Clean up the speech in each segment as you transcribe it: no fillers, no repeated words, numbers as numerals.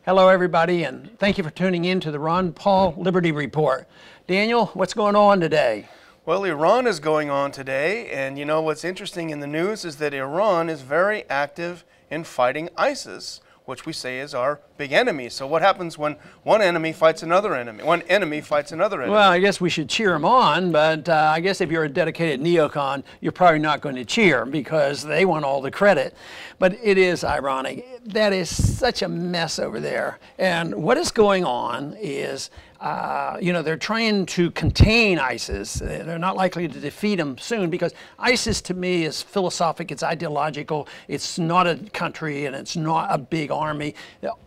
Hello, everybody, and thank you for tuning in to the Ron Paul Liberty Report. Daniel, what's going on today? Well, Iran is going on today, and you know what's interesting in the news is that Iran is very active in fighting ISIS, which we say is our big enemy. So what happens when one enemy fights another enemy? One enemy fights another enemy. Well, I guess we should cheer them on, but I guess if you're a dedicated neocon, you're probably not going to cheer because they want all the credit. But it is ironic. That is such a mess over there. And what is going on is, they're trying to contain ISIS. They're not likely to defeat them soon because ISIS to me is philosophic, it's ideological, it's not a country and it's not a big army.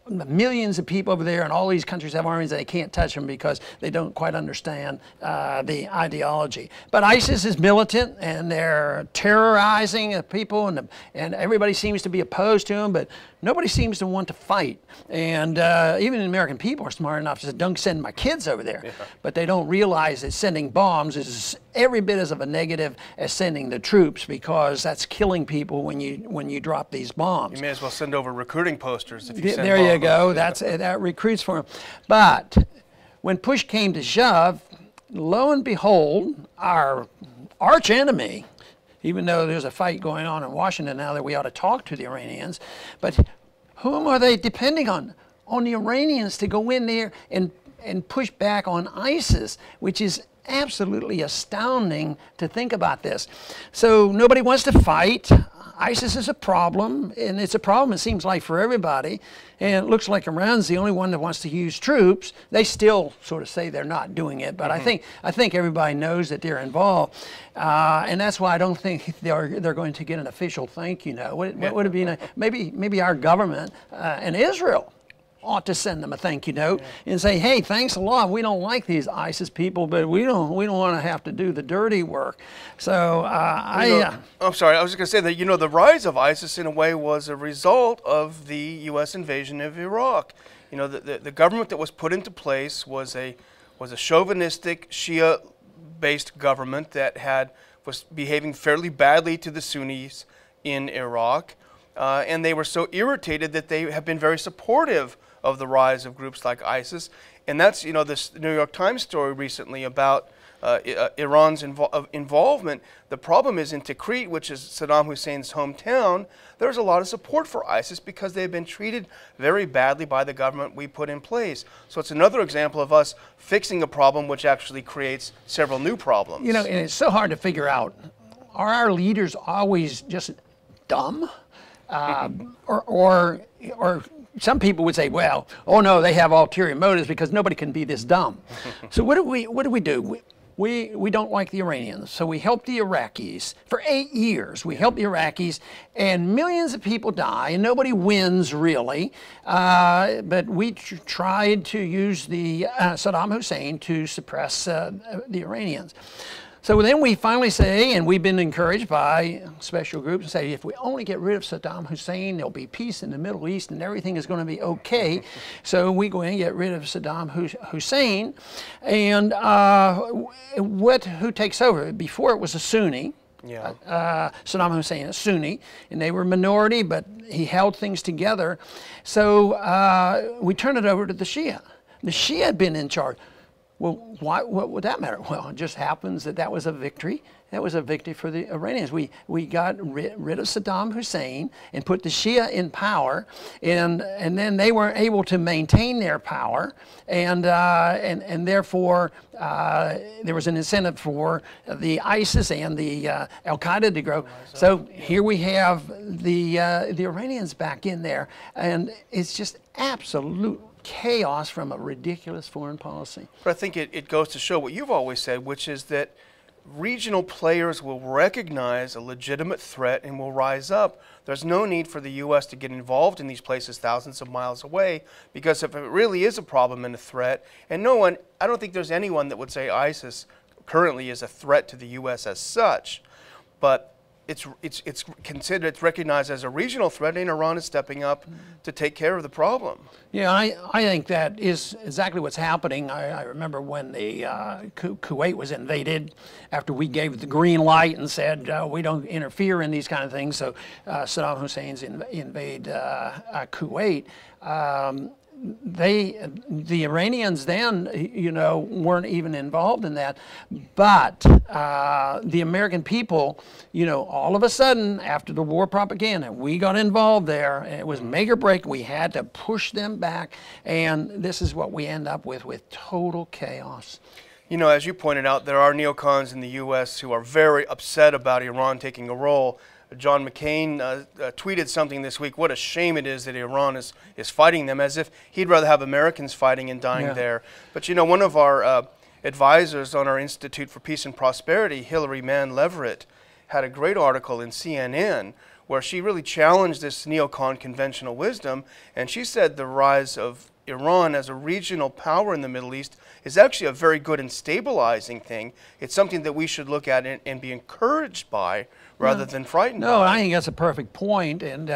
Millions of people over there and all these countries have armies and they can't touch them because they don't quite understand the ideology. But ISIS is militant and they're terrorizing people and everybody seems to be opposed to them, but nobody seems to want to fight. And even the American people are smart enough to say, don't send my kids over there. Yeah. But they don't realize that sending bombs is every bit as of a negative as sending the troops because that's killing people when you drop these bombs. You may as well send over recruiting posters if you send there bombs. You go. That recruits for them. But when push came to shove, lo and behold, our arch enemy, even though there's a fight going on in Washington now that we ought to talk to the Iranians, but whom are they depending on? On the Iranians to go in there and push back on ISIS, which is absolutely astounding to think about this. So nobody wants to fight. ISIS is a problem, and it's a problem, it seems like, for everybody. And it looks like Iran's the only one that wants to use troops. They still sort of say they're not doing it, but I think everybody knows that they're involved. And that's why I don't think they're going to get an official thank you note. What would it be? Maybe our government and Israel ought to send them a thank you note and say, hey, thanks a lot. We don't like these ISIS people, but we don't want to have to do the dirty work. So I'm sorry, I was just going to say that, the rise of ISIS in a way was a result of the U.S. invasion of Iraq. The government that was put into place was a chauvinistic Shia-based government that was behaving fairly badly to the Sunnis in Iraq. And they were so irritated that they have been very supportive of the rise of groups like ISIS. And that's, this New York Times story recently about Iran's involvement. The problem is in Tikrit, which is Saddam Hussein's hometown, there's a lot of support for ISIS because they've been treated very badly by the government we put in place. So it's another example of us fixing a problem which actually creates several new problems. And it's so hard to figure out, are our leaders always just dumb? Or some people would say, well, oh no, they have ulterior motives because nobody can be this dumb. So what do we do? We don't like the Iranians, so we help the Iraqis. For 8 years, we help the Iraqis, and millions of people die, and nobody wins, really. But we tried to use the Saddam Hussein to suppress the Iranians. So then we finally say, and we've been encouraged by special groups, and say, if we only get rid of Saddam Hussein, there'll be peace in the Middle East and everything is going to be okay. So we go in and get rid of Saddam Hussein. And who takes over? Before it was a Sunni. Yeah. Saddam Hussein, a Sunni, and they were a minority, but he held things together. So we turned it over to the Shia. The Shia had been in charge. Well, what would that matter? Well, it just happens that was a victory. That was a victory for the Iranians. We got rid of Saddam Hussein and put the Shia in power, and then they weren't able to maintain their power, and therefore there was an incentive for the ISIS and the Al Qaeda to grow. So here we have the Iranians back in there, and it's just absolute chaos from a ridiculous foreign policy. But I think it goes to show what you've always said, which is that regional players will recognize a legitimate threat and will rise up. There's no need for the U.S. to get involved in these places thousands of miles away, because if it really is a problem and a threat, and I don't think there's anyone that would say ISIS currently is a threat to the U.S. as such, but it's considered, it's recognized as a regional threat, and Iran is stepping up to take care of the problem. Yeah, I think that is exactly what's happening. I remember when the Kuwait was invaded, after we gave the green light and said we don't interfere in these kind of things, so Saddam Hussein's invade Kuwait. the Iranians then, you know, weren't even involved in that, but the American people, you know, all of a sudden after the war propaganda, we got involved there. And it was make or break. We had to push them back, and this is what we end up with total chaos. You know, as you pointed out, there are neocons in the U.S. who are very upset about Iran taking a role. John McCain tweeted something this week. What a shame it is that Iran is fighting them, as if he'd rather have Americans fighting and dying there. But you know, one of our advisors on our Institute for Peace and Prosperity, Hillary Mann Leverett, had a great article in CNN where she really challenged this neocon conventional wisdom, and she said the rise of Iran as a regional power in the Middle East is actually a very good and stabilizing thing. It's something that we should look at and be encouraged by rather than frightened by. No, I think that's a perfect point. And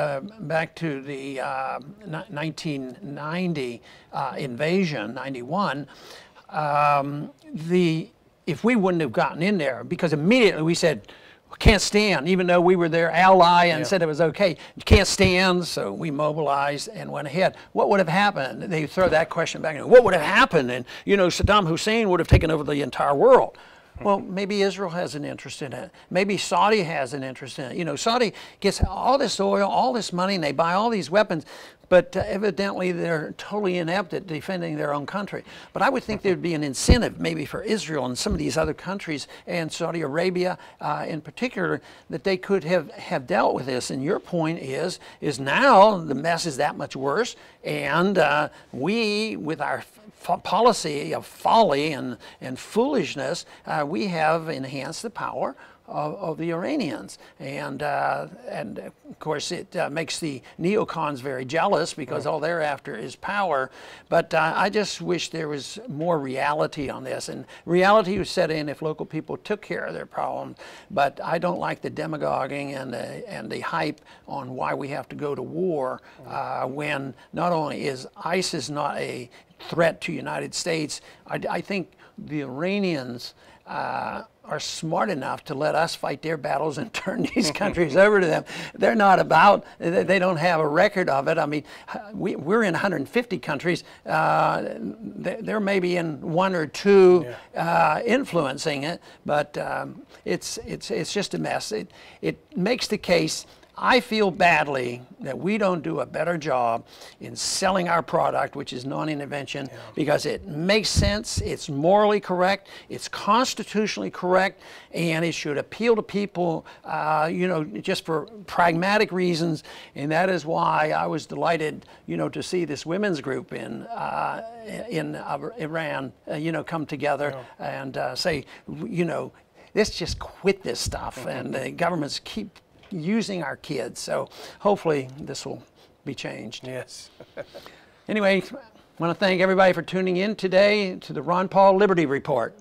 back to the 1990 invasion, 91, if we wouldn't have gotten in there, because immediately we said, can't stand, even though we were their ally and said it was okay. You can't stand, so we mobilized and went ahead. What would have happened? They throw that question back. What would have happened? And, you know, Saddam Hussein would have taken over the entire world. Well, maybe Israel has an interest in it. Maybe Saudi has an interest in it. You know, Saudi gets all this oil, all this money, and they buy all these weapons, but evidently they're totally inept at defending their own country. But I would think there'd be an incentive maybe for Israel and some of these other countries, and Saudi Arabia in particular, that they could have dealt with this. And your point is now the mess is that much worse, and we, with our policy of folly and foolishness, we have enhanced the power of the Iranians, and of course it makes the neocons very jealous because all they're after is power. But I just wish there was more reality on this, and reality was set in if local people took care of their problems. But I don't like the demagoguing and the hype on why we have to go to war when not only is ISIS not a threat to the United States, I think the Iranians are smart enough to let us fight their battles and turn these countries over to them. They're not about, they don't have a record of it. I mean, we're in 150 countries. They're maybe in one or two influencing it, but it's just a mess. It makes the case. I feel badly that we don't do a better job in selling our product, which is non-intervention, because it makes sense, it's morally correct, it's constitutionally correct, and it should appeal to people, you know, just for pragmatic reasons. And that is why I was delighted, you know, to see this women's group in Iran, you know, come together and say, you know, let's just quit this stuff, and the governments keep using our kids. So hopefully this will be changed. Yes. Anyway, I want to thank everybody for tuning in today to the Ron Paul Liberty Report.